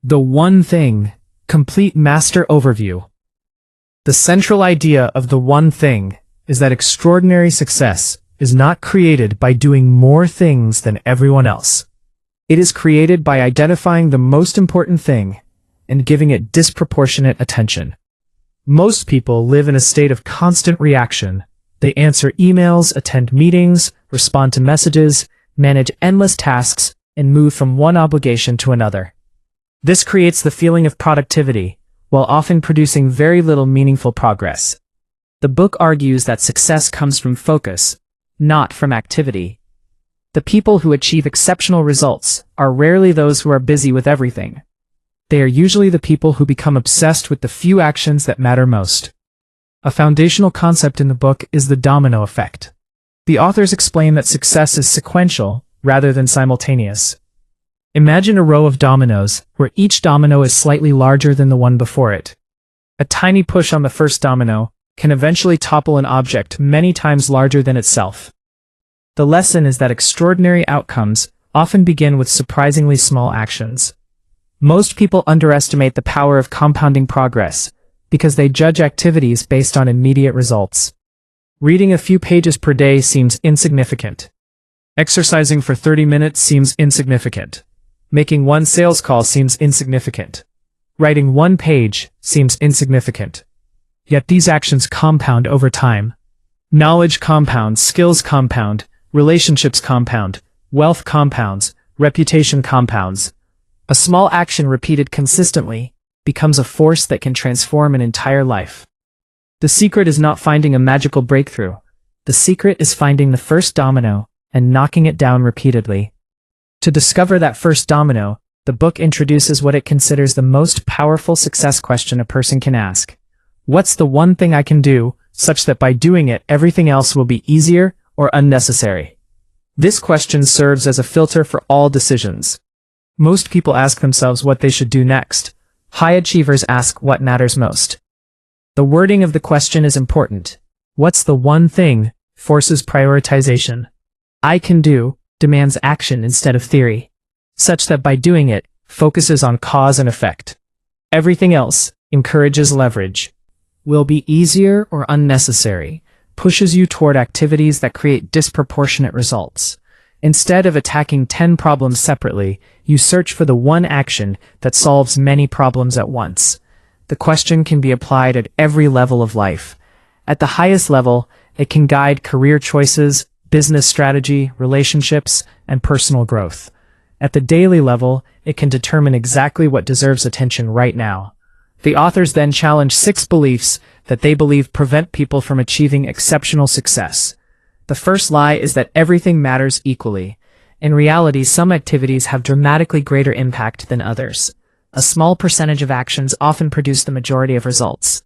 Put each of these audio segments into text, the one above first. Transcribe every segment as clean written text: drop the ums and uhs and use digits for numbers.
The One Thing, Complete Master Overview. The central idea of the one thing is that extraordinary success is not created by doing more things than everyone else. It is created by identifying the most important thing and giving it disproportionate attention. Most people live in a state of constant reaction. They answer emails, attend meetings, respond to messages, manage endless tasks, and move from one obligation to another. This creates the feeling of productivity, while often producing very little meaningful progress. The book argues that success comes from focus, not from activity. The people who achieve exceptional results are rarely those who are busy with everything. They are usually the people who become obsessed with the few actions that matter most. A foundational concept in the book is the domino effect. The authors explain that success is sequential rather than simultaneous. Imagine a row of dominoes where each domino is slightly larger than the one before it. A tiny push on the first domino can eventually topple an object many times larger than itself. The lesson is that extraordinary outcomes often begin with surprisingly small actions. Most people underestimate the power of compounding progress because they judge activities based on immediate results. Reading a few pages per day seems insignificant. Exercising for 30 minutes seems insignificant. Making one sales call seems insignificant. Writing one page seems insignificant. Yet these actions compound over time. Knowledge compounds, skills compound, relationships compound, wealth compounds, reputation compounds. A small action repeated consistently becomes a force that can transform an entire life. The secret is not finding a magical breakthrough. The secret is finding the first domino and knocking it down repeatedly. To discover that first domino, the book introduces what it considers the most powerful success question a person can ask. What's the one thing I can do, such that by doing it everything else will be easier or unnecessary? This question serves as a filter for all decisions. Most people ask themselves what they should do next. High achievers ask what matters most. The wording of the question is important. What's the one thing forces prioritization. I can do demands action instead of theory, such that by doing it, focuses on cause and effect. Everything else encourages leverage. Will be easier or unnecessary, pushes you toward activities that create disproportionate results. Instead of attacking 10 problems separately, you search for the one action that solves many problems at once. The question can be applied at every level of life. At the highest level, it can guide career choices, business strategy, relationships, and personal growth. At the daily level, it can determine exactly what deserves attention right now. The authors then challenge 6 beliefs that they believe prevent people from achieving exceptional success. The first lie is that everything matters equally. In reality, some activities have dramatically greater impact than others. A small percentage of actions often produce the majority of results.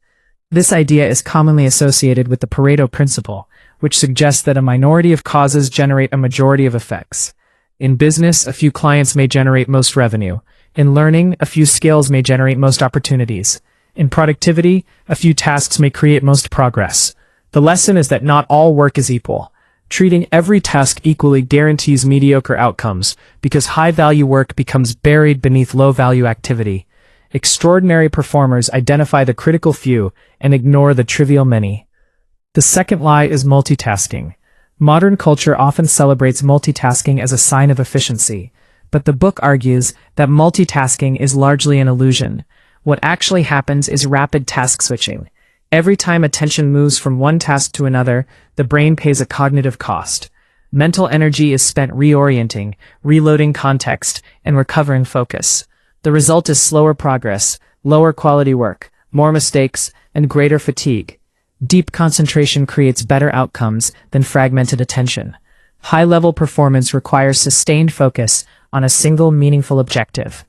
This idea is commonly associated with the Pareto principle, which suggests that a minority of causes generate a majority of effects. In business, a few clients may generate most revenue. In learning, a few skills may generate most opportunities. In productivity, a few tasks may create most progress. The lesson is that not all work is equal. Treating every task equally guarantees mediocre outcomes, because high-value work becomes buried beneath low-value activity. Extraordinary performers identify the critical few and ignore the trivial many. The second lie is multitasking. Modern culture often celebrates multitasking as a sign of efficiency, but the book argues that multitasking is largely an illusion. What actually happens is rapid task switching. Every time attention moves from one task to another, the brain pays a cognitive cost. Mental energy is spent reorienting, reloading context, and recovering focus. The result is slower progress, lower quality work, more mistakes, and greater fatigue. Deep concentration creates better outcomes than fragmented attention. High-level performance requires sustained focus on a single meaningful objective.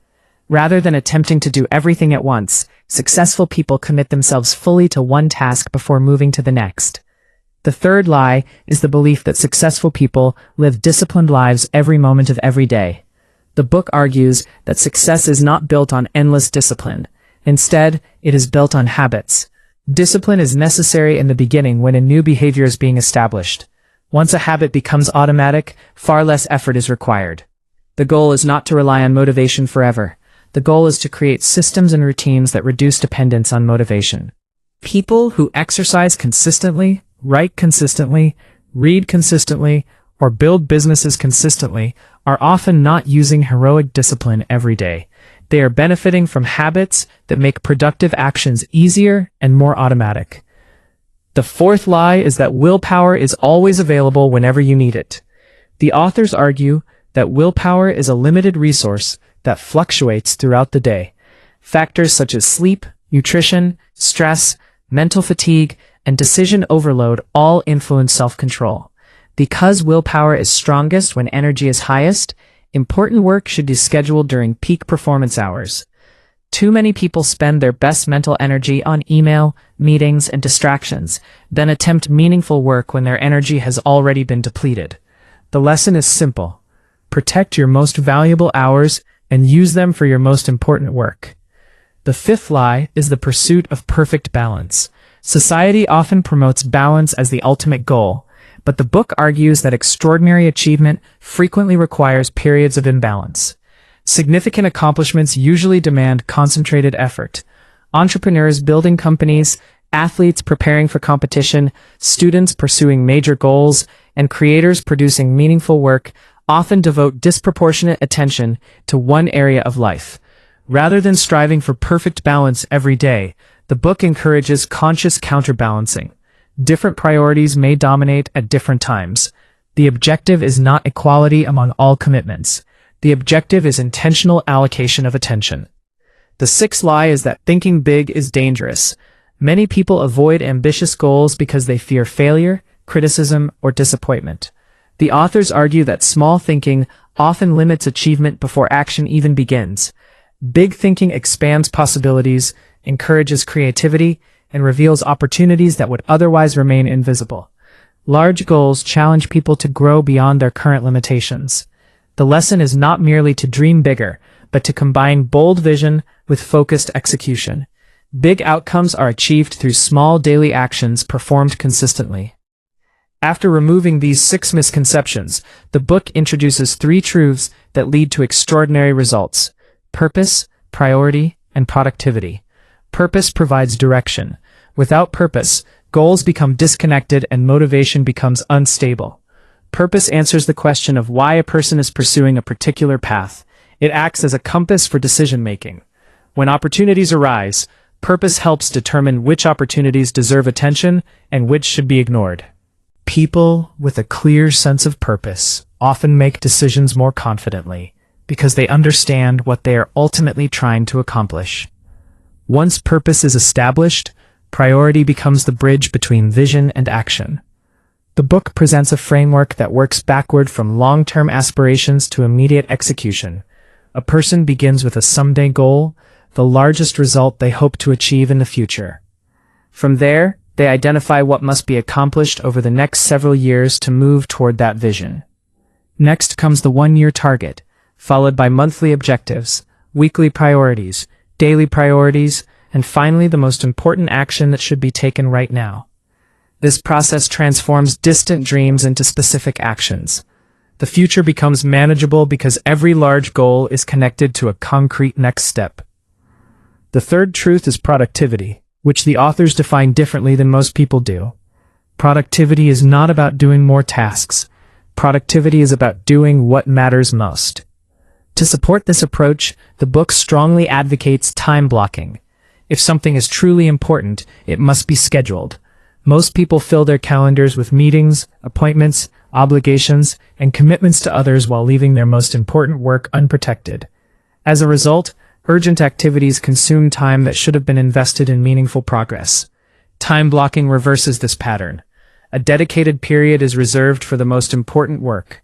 Rather than attempting to do everything at once, successful people commit themselves fully to one task before moving to the next. The third lie is the belief that successful people live disciplined lives every moment of every day. The book argues that success is not built on endless discipline. Instead, it is built on habits. Discipline is necessary in the beginning when a new behavior is being established. Once a habit becomes automatic, far less effort is required. The goal is not to rely on motivation forever. The goal is to create systems and routines that reduce dependence on motivation. People who exercise consistently, write consistently, read consistently, or build businesses consistently are often not using heroic discipline every day. They are benefiting from habits that make productive actions easier and more automatic. The fourth lie is that willpower is always available whenever you need it. The authors argue that willpower is a limited resource that fluctuates throughout the day. Factors such as sleep, nutrition, stress, mental fatigue, and decision overload all influence self-control. Because willpower is strongest when energy is highest, important work should be scheduled during peak performance hours. Too many people spend their best mental energy on email, meetings, and distractions, then attempt meaningful work when their energy has already been depleted. The lesson is simple. Protect your most valuable hours and use them for your most important work. The fifth lie is the pursuit of perfect balance. Society often promotes balance as the ultimate goal, but the book argues that extraordinary achievement frequently requires periods of imbalance. Significant accomplishments usually demand concentrated effort. Entrepreneurs building companies, athletes preparing for competition, students pursuing major goals, and creators producing meaningful work often devote disproportionate attention to one area of life. Rather than striving for perfect balance every day, the book encourages conscious counterbalancing. Different priorities may dominate at different times. The objective is not equality among all commitments. The objective is intentional allocation of attention. The sixth lie is that thinking big is dangerous. Many people avoid ambitious goals because they fear failure, criticism, or disappointment. The authors argue that small thinking often limits achievement before action even begins. Big thinking expands possibilities, encourages creativity, and reveals opportunities that would otherwise remain invisible. Large goals challenge people to grow beyond their current limitations. The lesson is not merely to dream bigger, but to combine bold vision with focused execution. Big outcomes are achieved through small daily actions performed consistently. After removing these 6 misconceptions, the book introduces 3 truths that lead to extraordinary results: purpose, priority, and productivity. Purpose provides direction. Without purpose, goals become disconnected and motivation becomes unstable. Purpose answers the question of why a person is pursuing a particular path. It acts as a compass for decision-making. When opportunities arise, purpose helps determine which opportunities deserve attention and which should be ignored. People with a clear sense of purpose often make decisions more confidently because they understand what they are ultimately trying to accomplish. Once purpose is established, priority becomes the bridge between vision and action. The book presents a framework that works backward from long-term aspirations to immediate execution. A person begins with a someday goal, the largest result they hope to achieve in the future. From there, they identify what must be accomplished over the next several years to move toward that vision. Next comes the 1-year target, followed by monthly objectives, weekly priorities, daily priorities, and finally the most important action that should be taken right now. This process transforms distant dreams into specific actions. The future becomes manageable because every large goal is connected to a concrete next step. The third truth is productivity, which the authors define differently than most people do. Productivity is not about doing more tasks. Productivity is about doing what matters most. To support this approach, the book strongly advocates time blocking. If something is truly important, it must be scheduled. Most people fill their calendars with meetings, appointments, obligations, and commitments to others while leaving their most important work unprotected. As a result, urgent activities consume time that should have been invested in meaningful progress. Time blocking reverses this pattern. A dedicated period is reserved for the most important work.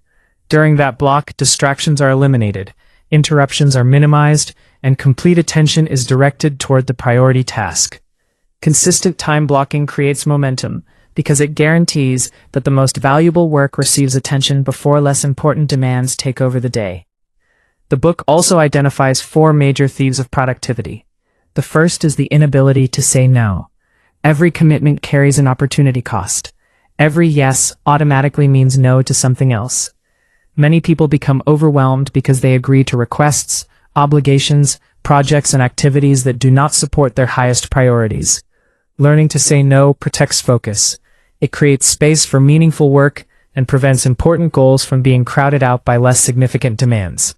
During that block, distractions are eliminated, interruptions are minimized, and complete attention is directed toward the priority task. Consistent time blocking creates momentum because it guarantees that the most valuable work receives attention before less important demands take over the day. The book also identifies 4 major thieves of productivity. The first is the inability to say no. Every commitment carries an opportunity cost. Every yes automatically means no to something else. Many people become overwhelmed because they agree to requests, obligations, projects, and activities that do not support their highest priorities. Learning to say no protects focus. It creates space for meaningful work and prevents important goals from being crowded out by less significant demands.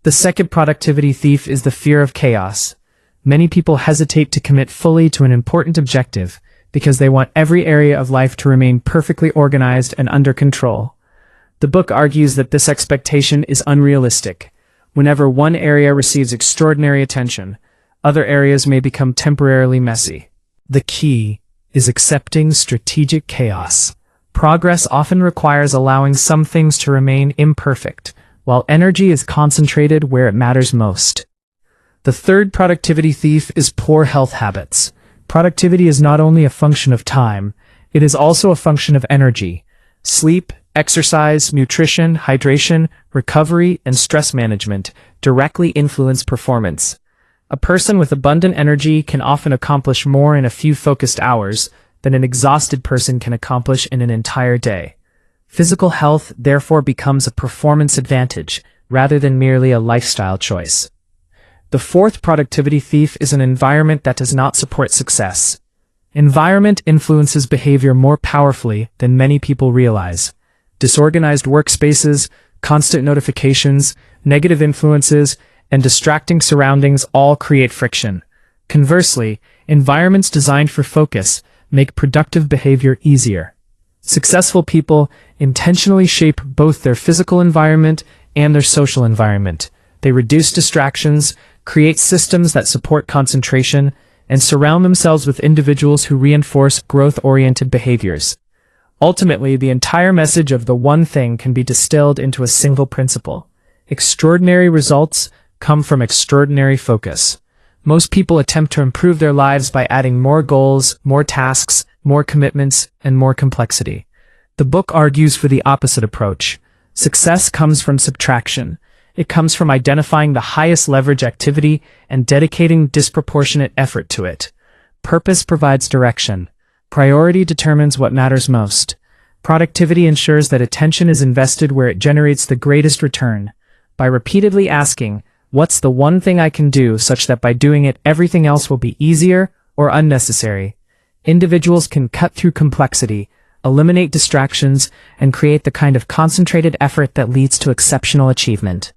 The second productivity thief is the fear of chaos. Many people hesitate to commit fully to an important objective because they want every area of life to remain perfectly organized and under control. The book argues that this expectation is unrealistic. Whenever one area receives extraordinary attention, other areas may become temporarily messy. The key is accepting strategic chaos. Progress often requires allowing some things to remain imperfect, while energy is concentrated where it matters most. The third productivity thief is poor health habits. Productivity is not only a function of time, it is also a function of energy. Sleep, exercise, nutrition, hydration, recovery, and stress management directly influence performance. A person with abundant energy can often accomplish more in a few focused hours than an exhausted person can accomplish in an entire day. Physical health therefore becomes a performance advantage rather than merely a lifestyle choice. The fourth productivity thief is an environment that does not support success. Environment influences behavior more powerfully than many people realize. Disorganized workspaces, constant notifications, negative influences, and distracting surroundings all create friction. Conversely, environments designed for focus make productive behavior easier. Successful people intentionally shape both their physical environment and their social environment. They reduce distractions, create systems that support concentration, and surround themselves with individuals who reinforce growth-oriented behaviors. Ultimately, the entire message of the one thing can be distilled into a single principle. Extraordinary results come from extraordinary focus. Most people attempt to improve their lives by adding more goals, more tasks, more commitments, and more complexity. The book argues for the opposite approach. Success comes from subtraction. It comes from identifying the highest leverage activity and dedicating disproportionate effort to it. Purpose provides direction. Priority determines what matters most. Productivity ensures that attention is invested where it generates the greatest return. By repeatedly asking, "What's the one thing I can do such that by doing it everything else will be easier or unnecessary?" individuals can cut through complexity, eliminate distractions, and create the kind of concentrated effort that leads to exceptional achievement.